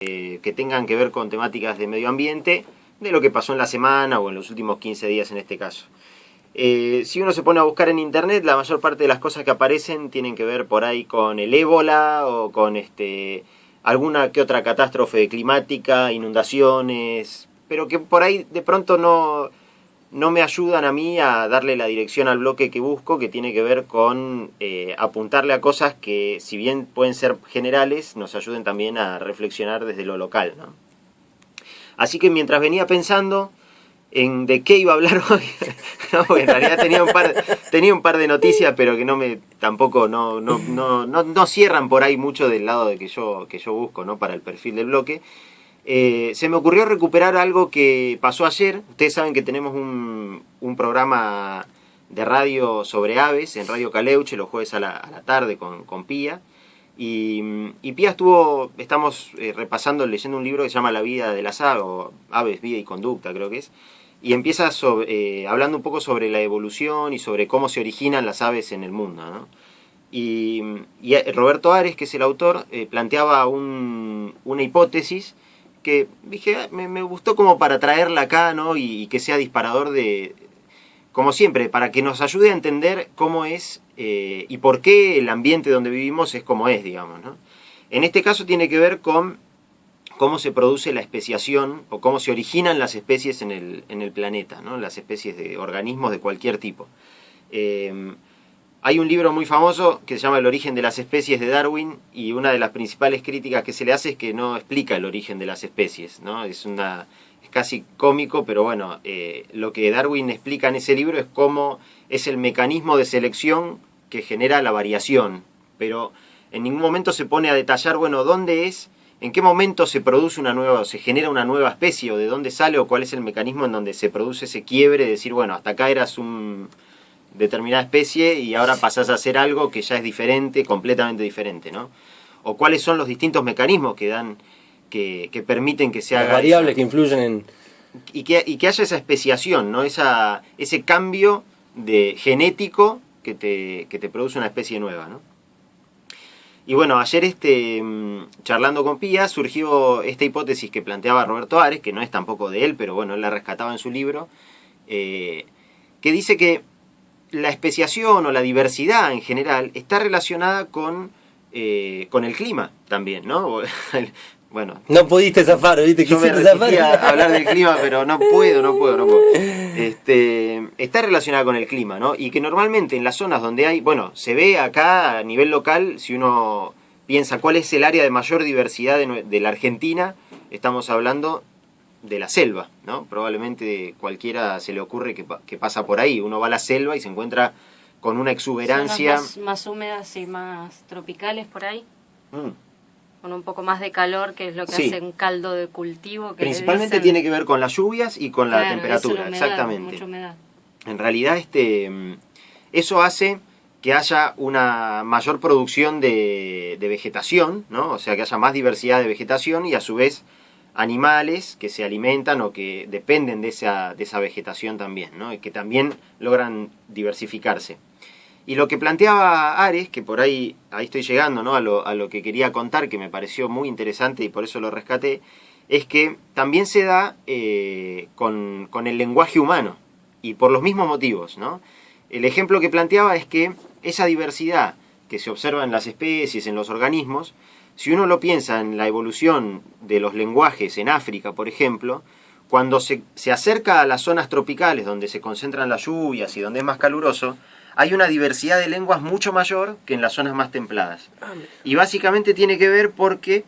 que tengan que ver con temáticas de medio ambiente, de lo que pasó en la semana o en los últimos 15 días en este caso. Si uno se pone a buscar en internet, la mayor parte de las cosas que aparecen tienen que ver por ahí con el ébola o con alguna que otra catástrofe climática, inundaciones, pero que por ahí de pronto no me ayudan a mí a darle la dirección al bloque que busco, que tiene que ver con apuntarle a cosas que, si bien pueden ser generales, nos ayuden también a reflexionar desde lo local, ¿no? Así que mientras venía pensando en de qué iba a hablar hoy, no, porque en realidad tenía un par de noticias, pero que tampoco no cierran por ahí mucho del lado de que yo busco, ¿no? Para el perfil del bloque. Se me ocurrió recuperar algo que pasó ayer. Ustedes saben que tenemos un programa de radio sobre aves en Radio Caleuche los jueves a la tarde con Pía. Y Pía estamos repasando, leyendo un libro que se llama La vida de las aves, o Aves, vida y conducta, creo que es. Y empieza hablando un poco sobre la evolución y sobre cómo se originan las aves en el mundo, ¿no? Y Roberto Ares, que es el autor, planteaba una hipótesis que dije, me gustó como para traerla acá, ¿no? Y que sea disparador como siempre, para que nos ayude a entender cómo es y por qué el ambiente donde vivimos es como es, digamos, ¿no? En este caso tiene que ver con cómo se produce la especiación o cómo se originan las especies en el planeta, ¿no? Las especies de organismos de cualquier tipo. Hay un libro muy famoso que se llama El origen de las especies de Darwin, y una de las principales críticas que se le hace es que no explica el origen de las especies, ¿no? Es casi cómico, pero bueno, lo que Darwin explica en ese libro es cómo es el mecanismo de selección que genera la variación, pero en ningún momento se pone a detallar, bueno, en qué momento se produce se genera una nueva especie, o de dónde sale, o cuál es el mecanismo en donde se produce ese quiebre de decir, bueno, hasta acá eras determinada especie y ahora pasás a ser algo que ya es diferente, completamente diferente, ¿no? O cuáles son los distintos mecanismos que permiten que se haga... Las variables que influyen en... Y que haya esa especiación, ¿no? Ese cambio genético que te produce una especie nueva, ¿no? Y bueno, ayer charlando con Pía surgió esta hipótesis que planteaba Roberto Ares, que no es tampoco de él, pero bueno, él la rescataba en su libro, que dice que la especiación o la diversidad en general está relacionada con el clima también, ¿no? Bueno, no pudiste zafar, ¿viste? Yo me resistí a hablar del clima, pero no puedo. Está relacionada con el clima, ¿no? Y que normalmente en las zonas donde se ve acá a nivel local, si uno piensa cuál es el área de mayor diversidad de la Argentina, estamos hablando de la selva, ¿no? Probablemente cualquiera se le ocurre que pasa por ahí. Uno va a la selva y se encuentra con una exuberancia... Zonas más húmedas y más tropicales por ahí. Con un poco más de calor, que es lo que hace un caldo de cultivo. Que principalmente tiene que ver con las lluvias y con la temperatura, humedad, exactamente. Mucha humedad. En realidad eso hace que haya una mayor producción de vegetación, ¿no? O sea, que haya más diversidad de vegetación y a su vez animales que se alimentan o que dependen de esa vegetación también, ¿no? Y que también logran diversificarse. Y lo que planteaba Ares, que por ahí estoy llegando, ¿no? a lo que quería contar, que me pareció muy interesante y por eso lo rescaté, es que también se da con el lenguaje humano, y por los mismos motivos, ¿no? El ejemplo que planteaba es que esa diversidad que se observa en las especies, en los organismos, si uno lo piensa en la evolución de los lenguajes en África, por ejemplo, cuando se acerca a las zonas tropicales donde se concentran las lluvias y donde es más caluroso, hay una diversidad de lenguas mucho mayor que en las zonas más templadas. Y básicamente tiene que ver porque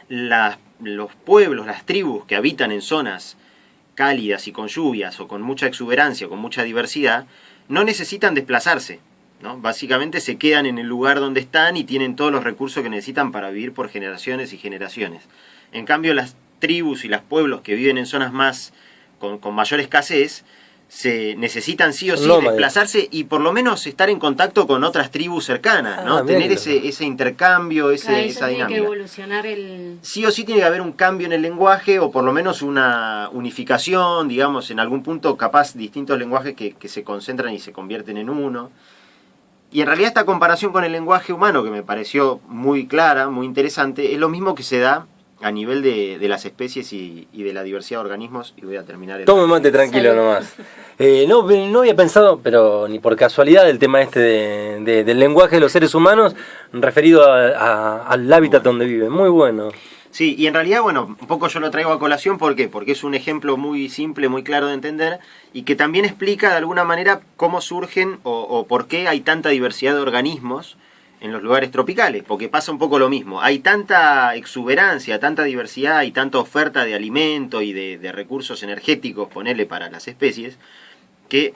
los pueblos, las tribus que habitan en zonas cálidas y con lluvias o con mucha exuberancia o con mucha diversidad, no necesitan desplazarse, ¿no? Básicamente se quedan en el lugar donde están y tienen todos los recursos que necesitan para vivir por generaciones y generaciones. En cambio, las tribus y los pueblos que viven en zonas con mayor escasez, se necesitan sí o sí desplazarse y por lo menos estar en contacto con otras tribus cercanas, ¿no? Tener ese intercambio, esa dinámica. Tiene que evolucionar Sí o sí tiene que haber un cambio en el lenguaje, o por lo menos una unificación, digamos, en algún punto capaz distintos lenguajes que se concentran y se convierten en uno. Y en realidad esta comparación con el lenguaje humano, que me pareció muy clara, muy interesante, es lo mismo que se da a nivel de las especies y de la diversidad de organismos. Y voy a terminar Tome mate tranquilo nomás. No había pensado, pero ni por casualidad, el tema del lenguaje de los seres humanos referido al hábitat donde viven. Muy bueno. Sí, y en realidad, bueno, un poco yo lo traigo a colación, ¿por qué? Porque es un ejemplo muy simple, muy claro de entender, y que también explica de alguna manera cómo surgen o por qué hay tanta diversidad de organismos en los lugares tropicales, porque pasa un poco lo mismo. Hay tanta exuberancia, tanta diversidad y tanta oferta de alimento y de recursos energéticos, ponele, para las especies, que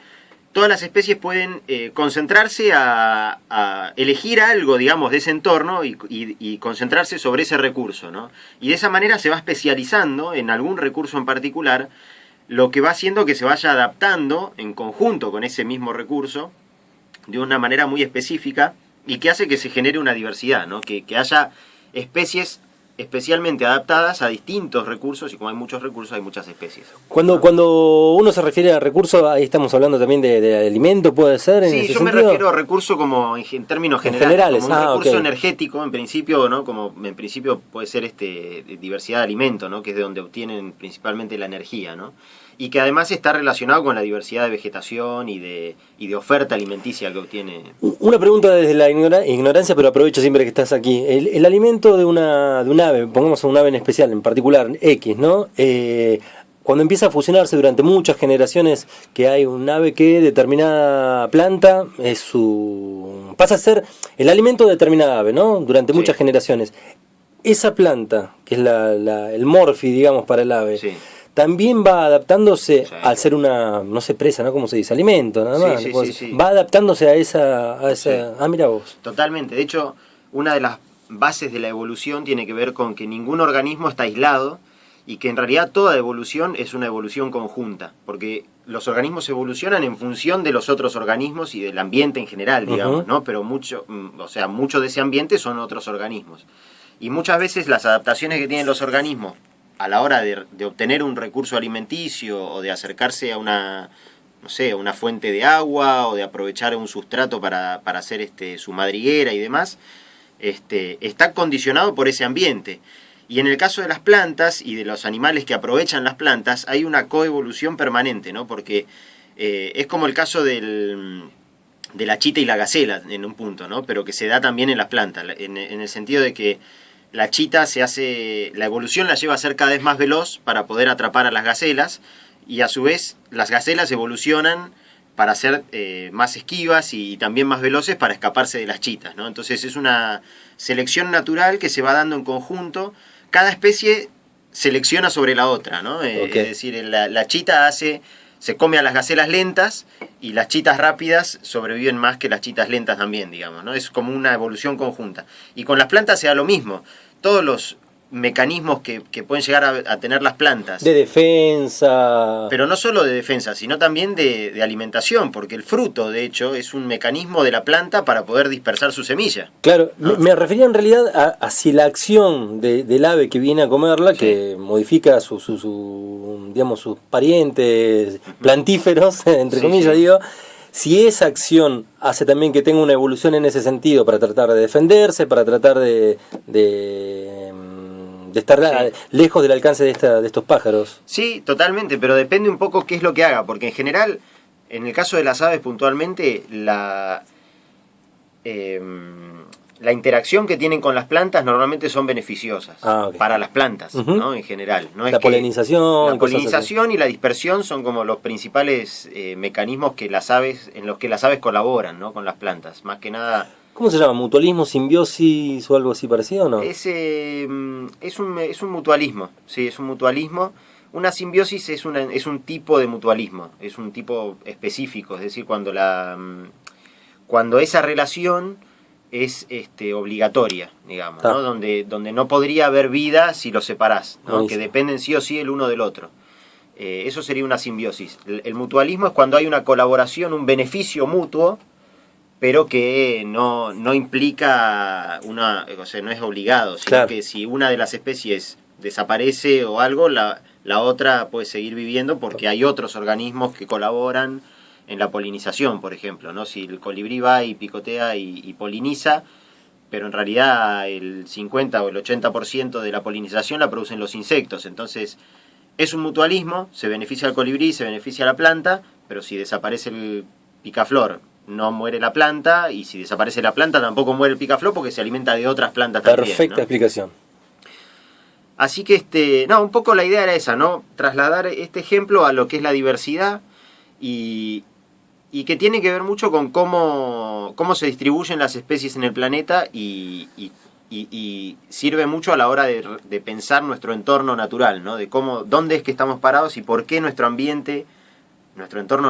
todas las especies pueden concentrarse a elegir algo, digamos, de ese entorno y concentrarse sobre ese recurso, ¿no? Y de esa manera se va especializando en algún recurso en particular, lo que va haciendo que se vaya adaptando en conjunto con ese mismo recurso de una manera muy específica y que hace que se genere una diversidad, ¿no? Que haya especies especialmente adaptadas a distintos recursos, y como hay muchos recursos hay muchas especies. Cuando uno se refiere a recursos, ahí estamos hablando también de alimento, ¿puede ser? Sí, yo me refiero a recurso como en términos generales, como un recurso energético, en principio, ¿no? Como en principio puede ser diversidad de alimento, ¿no? Que es de donde obtienen principalmente la energía, ¿no? Y que además está relacionado con la diversidad de vegetación y de oferta alimenticia que obtiene. Una pregunta desde la ignorancia, pero aprovecho siempre que estás aquí. El alimento de un ave, pongamos un ave en especial, en particular, X, ¿no? Cuando empieza a fusionarse durante muchas generaciones, que hay un ave que determinada planta pasa a ser el alimento de determinada ave, ¿no? Durante muchas generaciones. Esa planta, que es el morfi, digamos, para el ave, también va adaptándose al ser una, no sé, presa, ¿no? Como se dice, alimento, nada más. Sí. Va adaptándose a esa. Ah, mira vos. Totalmente. De hecho, una de las bases de la evolución tiene que ver con que ningún organismo está aislado y que en realidad toda evolución es una evolución conjunta, porque los organismos evolucionan en función de los otros organismos y del ambiente en general, digamos, ¿no? Pero mucho de ese ambiente son otros organismos. Y muchas veces las adaptaciones que tienen los organismos a la hora de obtener un recurso alimenticio o de acercarse a una fuente de agua o de aprovechar un sustrato para hacer su madriguera y demás, está condicionado por ese ambiente. Y en el caso de las plantas y de los animales que aprovechan las plantas, hay una coevolución permanente, ¿no? Porque es como el caso de la chita y la gacela en un punto, ¿no? Pero que se da también en las plantas, en el sentido de que la chita la evolución la lleva a ser cada vez más veloz para poder atrapar a las gacelas, y a su vez las gacelas evolucionan para ser más esquivas y también más veloces para escaparse de las chitas, ¿no? Entonces es una selección natural que se va dando en conjunto. Cada especie selecciona sobre la otra, ¿no? Es decir, la chita se come a las gacelas lentas y las chitas rápidas sobreviven más que las chitas lentas también, digamos, ¿no? Es como una evolución conjunta. Y con las plantas se da lo mismo. Todos los mecanismos que pueden llegar a tener las plantas. De defensa. Pero no solo de defensa, sino también de alimentación, porque el fruto, de hecho, es un mecanismo de la planta para poder dispersar su semilla. Claro, ¿no? Me refería en realidad a si la acción del ave que viene a comerla, que modifica digamos, sus parientes plantíferos, entre comillas, digo, si esa acción hace también que tenga una evolución en ese sentido para tratar de defenderse, para tratar de estar lejos del alcance de estos pájaros. Sí, totalmente, pero depende un poco qué es lo que haga, porque en general, en el caso de las aves puntualmente, la interacción que tienen con las plantas normalmente son beneficiosas para las plantas, ¿no? En general. No es polinización y la dispersión son como los principales mecanismos en los que las aves colaboran, ¿no? Con las plantas, más que nada. ¿Cómo se llama? ¿Mutualismo, simbiosis o algo así parecido o no? Es un mutualismo, sí, es un mutualismo. Una simbiosis es un tipo de mutualismo, es un tipo específico, es decir, cuando esa relación es obligatoria, digamos, ¿no? Donde no podría haber vida si los separás, ¿no? Que dependen sí o sí el uno del otro. Eso sería una simbiosis. El mutualismo es cuando hay una colaboración, un beneficio mutuo, pero que no implica no es obligado, sino que si una de las especies desaparece o algo, la otra puede seguir viviendo porque hay otros organismos que colaboran en la polinización, por ejemplo, ¿no? Si el colibrí va y picotea y poliniza, pero en realidad el 50 o el 80% de la polinización la producen los insectos. Entonces es un mutualismo, se beneficia al colibrí, se beneficia a la planta, pero si desaparece el picaflor no muere la planta, y si desaparece la planta tampoco muere el picaflor porque se alimenta de otras plantas también. Perfecta, ¿no? Explicación. Así que un poco la idea era esa, ¿no? Trasladar este ejemplo a lo que es la diversidad y que tiene que ver mucho con cómo se distribuyen las especies en el planeta y sirve mucho a la hora de pensar nuestro entorno natural, ¿no? De dónde es que estamos parados y por qué nuestro ambiente, nuestro entorno